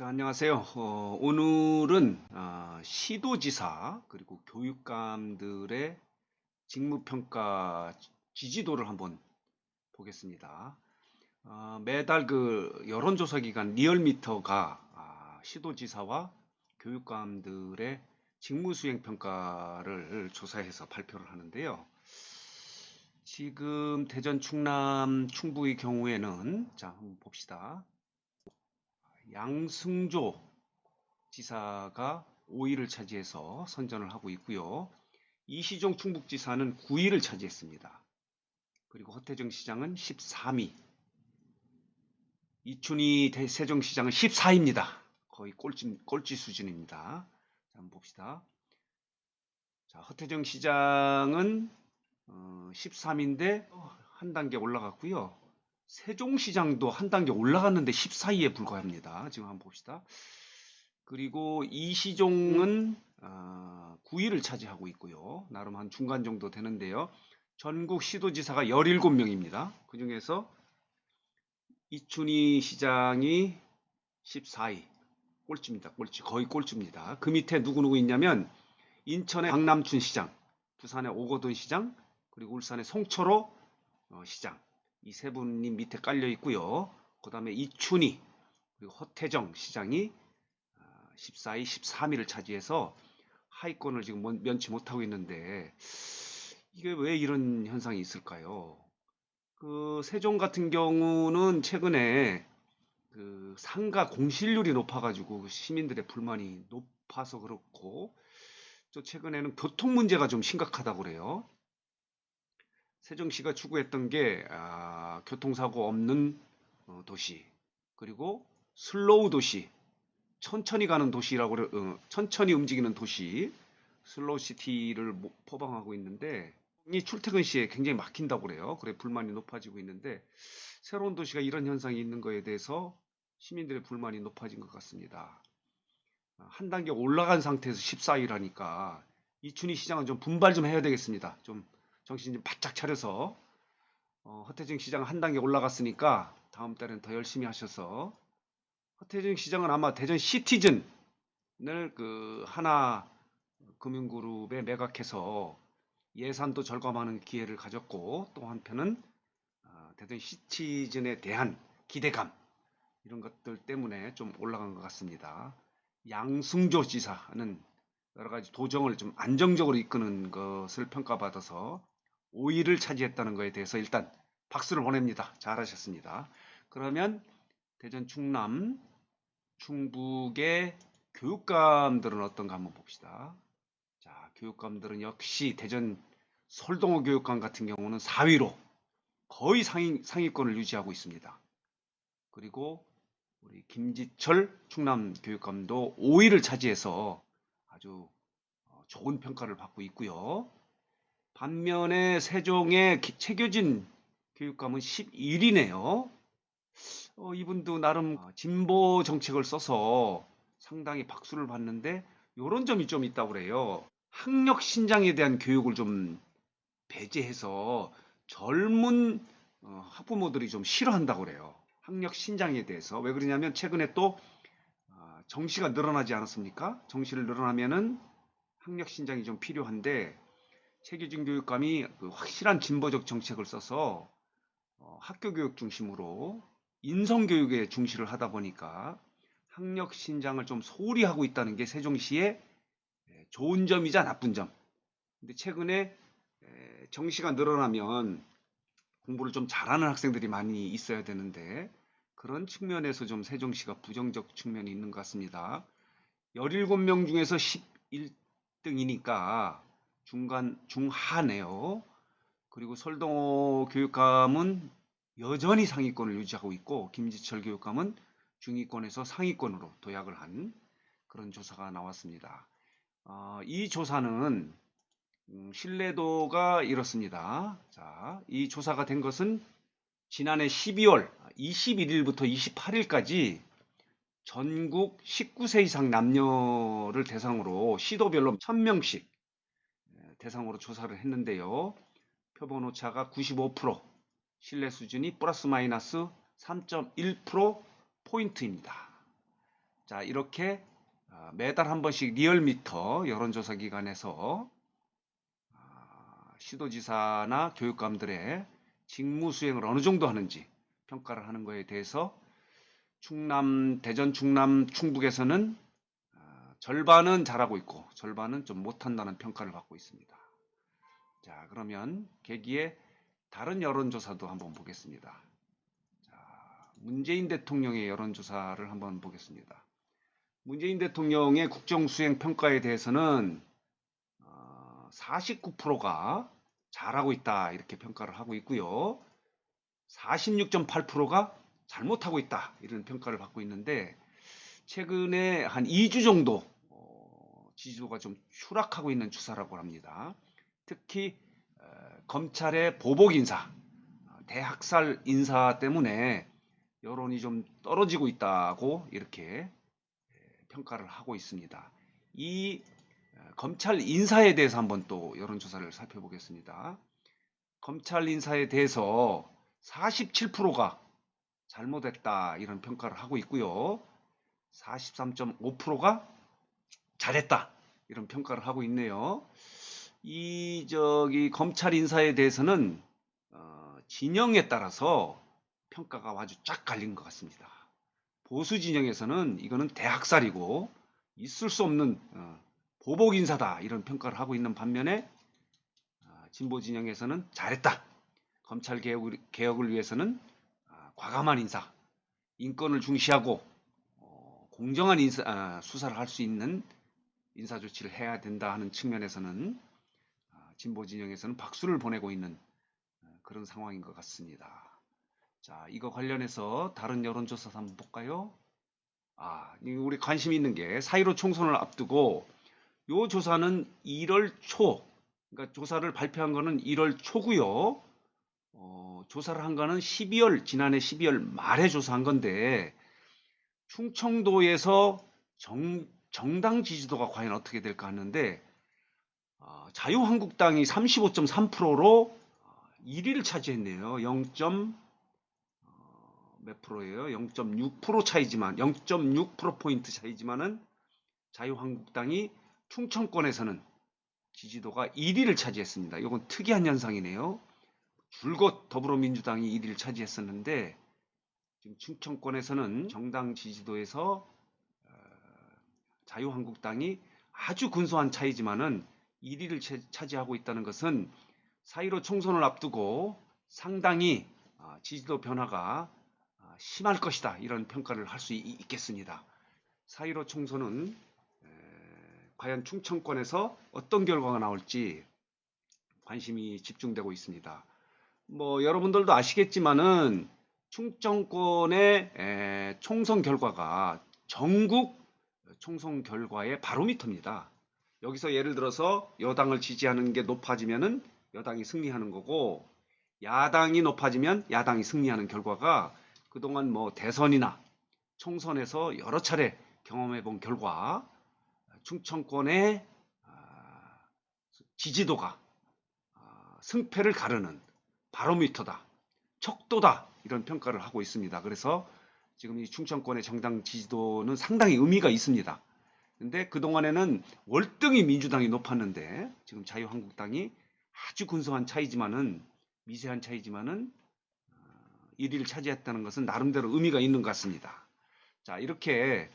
자, 안녕하세요. 오늘은 시도지사 그리고 교육감들의 직무평가 지지도를 한번 보겠습니다. 매달 그 여론조사 기관 리얼미터가 시도지사와 교육감들의 직무수행 평가를 조사해서 발표를 하는데요. 지금 대전, 충남, 충북의 경우에는 자, 한번 봅시다. 양승조 지사가 5위를 차지해서 선전을 하고 있고요. 이시종 충북지사는 9위를 차지했습니다. 그리고 허태정 시장은 13위, 이춘희 세종시장은 14위입니다. 거의 꼴찌 수준입니다. 자, 한번 봅시다. 자, 허태정 시장은 13위인데 한 단계 올라갔고요. 세종시장도 한 단계 올라갔는데 14위에 불과합니다. 지금 한번 봅시다. 그리고 이시종은 9위를 차지하고 있고요. 나름 한 중간 정도 되는데요. 전국 시도지사가 17명입니다. 그 중에서 이춘희 시장이 14위. 꼴찌입니다. 꼴찌. 거의 꼴찌입니다. 그 밑에 누구누구 있냐면 인천의 박남춘 시장, 부산의 오거돈 시장, 그리고 울산의 송철호 시장. 이 세 분이 밑에 깔려 있고요. 그 다음에 이춘희, 그리고 허태정 시장이 14위, 13위를 차지해서 하위권을 지금 면치 못하고 있는데 이게 왜 이런 현상이 있을까요? 그 세종 같은 경우는 최근에 그 상가 공실률이 높아가지고 시민들의 불만이 높아서 그렇고 또 최근에는 교통 문제가 좀 심각하다고 그래요. 세종시가 추구했던 게 교통사고 없는 도시 그리고 슬로우 도시 천천히 가는 도시라고 천천히 움직이는 도시 슬로우 시티를 포방하고 있는데 이 출퇴근 시에 굉장히 막힌다고 그래요. 그래 불만이 높아지고 있는데 새로운 도시가 이런 현상이 있는 거에 대해서 시민들의 불만이 높아진 것 같습니다. 한 단계 올라간 상태에서 14위라니까 이춘희 시장은 좀 분발 좀 해야 되겠습니다. 좀 정신 좀 바짝 차려서 허태정 시장 한 단계 올라갔으니까 다음 달엔 더 열심히 하셔서 허태정 시장은 아마 대전 시티즌을 그 하나 금융그룹에 매각해서 예산도 절감하는 기회를 가졌고 또 한편은 대전 시티즌에 대한 기대감 이런 것들 때문에 좀 올라간 것 같습니다. 양승조 지사는 여러 가지 도정을 좀 안정적으로 이끄는 것을 평가받아서 5위를 차지했다는 것에 대해서 일단 박수를 보냅니다. 잘하셨습니다. 그러면 대전, 충남, 충북의 교육감들은 어떤가 한번 봅시다. 자, 교육감들은 역시 대전 솔동호 교육감 같은 경우는 4위로 거의 상위권을 유지하고 있습니다. 그리고 우리 김지철 충남 교육감도 5위를 차지해서 아주 좋은 평가를 받고 있고요. 반면에 세종의 최교진 교육감은 11위네요. 이분도 나름 진보 정책을 써서 상당히 박수를 받는데 이런 점이 좀 있다고 그래요. 학력 신장에 대한 교육을 좀 배제해서 젊은 학부모들이 좀 싫어한다고 그래요. 학력 신장에 대해서. 왜 그러냐면 최근에 또 정시가 늘어나지 않았습니까? 정시를 늘어나면은 학력 신장이 좀 필요한데 최기준 교육감이 그 확실한 진보적 정책을 써서 학교 교육 중심으로 인성 교육에 중시를 하다 보니까 학력 신장을 좀 소홀히 하고 있다는 게 세종시의 좋은 점이자 나쁜 점. 근데 최근에 정시가 늘어나면 공부를 좀 잘하는 학생들이 많이 있어야 되는데 그런 측면에서 좀 세종시가 부정적 측면이 있는 것 같습니다. 17명 중에서 11등이니까 중하네요. 그리고 설동호 교육감은 여전히 상위권을 유지하고 있고 김지철 교육감은 중위권에서 상위권으로 도약을 한 그런 조사가 나왔습니다. 이 조사는 신뢰도가 이렇습니다. 자, 이 조사가 된 것은 지난해 12월 21일부터 28일까지 전국 19세 이상 남녀를 대상으로 시도별로 1000명씩 대상으로 조사를 했는데요. 표본 오차가 95%, 신뢰 수준이 플러스 마이너스 3.1% 포인트입니다. 자, 이렇게 매달 한 번씩 리얼미터 여론조사 기관에서 시도지사나 교육감들의 직무 수행을 어느 정도 하는지 평가를 하는 거에 대해서 대전, 충남, 충북에서는 절반은 잘하고 있고 절반은 좀 못한다는 평가를 받고 있습니다. 자, 그러면 계기에 다른 여론조사도 한번 보겠습니다. 자, 문재인 대통령의 여론조사를 한번 보겠습니다. 문재인 대통령의 국정수행 평가에 대해서는 49%가 잘하고 있다 이렇게 평가를 하고 있고요. 46.8%가 잘못하고 있다 이런 평가를 받고 있는데 최근에 한 2주 정도 지지도가 좀 추락하고 있는 추세라고 합니다. 특히 검찰의 보복 인사, 대학살 인사 때문에 여론이 좀 떨어지고 있다고 이렇게 평가를 하고 있습니다. 이 검찰 인사에 대해서 한번 또 여론조사를 살펴보겠습니다. 검찰 인사에 대해서 47%가 잘못했다 이런 평가를 하고 있고요. 43.5%가 잘했다 이런 평가를 하고 있네요. 검찰 인사에 대해서는 진영에 따라서 평가가 아주 쫙 갈린 것 같습니다. 보수 진영에서는 이거는 대학살이고 있을 수 없는 보복 인사다 이런 평가를 하고 있는 반면에 진보 진영에서는 잘했다. 검찰 개혁을 위해서는 과감한 인사, 인권을 중시하고 공정한 수사를 할 수 있는 인사 조치를 해야 된다 하는 측면에서는 진보 진영에서는 박수를 보내고 있는 그런 상황인 것 같습니다. 자, 이거 관련해서 다른 여론조사 한번 볼까요? 우리 관심 있는 게 4.15 총선을 앞두고 요 조사는 1월 초, 그러니까 조사를 발표한 거는 1월 초고요. 조사를 한 거는 지난해 12월 말에 조사한 건데 충청도에서 정당 지지도가 과연 어떻게 될까 하는데 자유한국당이 35.3%로 1위를 차지했네요. 0. 몇 프로예요? 0.6% 차이지만 0.6%포인트 차이지만은 자유한국당이 충청권에서는 지지도가 1위를 차지했습니다. 이건 특이한 현상이네요. 줄곧 더불어민주당이 1위를 차지했었는데 지금 충청권에서는 정당 지지도에서 자유한국당이 아주 근소한 차이지만은 1위를 차지하고 있다는 것은 4.15 총선을 앞두고 상당히 지지도 변화가 심할 것이다 이런 평가를 할 수 있겠습니다. 4.15 총선은 과연 충청권에서 어떤 결과가 나올지 관심이 집중되고 있습니다. 뭐 여러분들도 아시겠지만은 충청권의 총선 결과가 전국 총선 결과의 바로미터입니다. 여기서 예를 들어서 여당을 지지하는 게 높아지면은 여당이 승리하는 거고 야당이 높아지면 야당이 승리하는 결과가 그동안 뭐 대선이나 총선에서 여러 차례 경험해 본 결과 충청권의 지지도가 승패를 가르는 바로미터다, 척도다 이런 평가를 하고 있습니다. 그래서 지금 이 충청권의 정당 지지도는 상당히 의미가 있습니다. 근데 그동안에는 월등히 민주당이 높았는데 지금 자유한국당이 아주 근소한 차이지만은 미세한 차이지만은 1위를 차지했다는 것은 나름대로 의미가 있는 것 같습니다. 자, 이렇게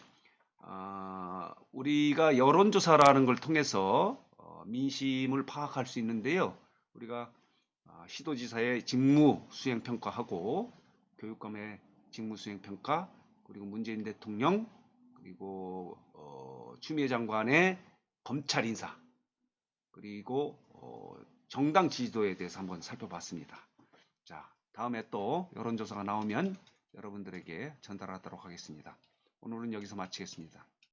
우리가 여론조사라는 걸 통해서 민심을 파악할 수 있는데요. 우리가 시도지사의 직무 수행 평가하고 교육감의 직무 수행 평가 그리고 문재인 대통령 그리고 추미애 장관의 검찰 인사 그리고 정당 지지도에 대해서 한번 살펴봤습니다. 자, 다음에 또 여론조사가 나오면 여러분들에게 전달하도록 하겠습니다. 오늘은 여기서 마치겠습니다.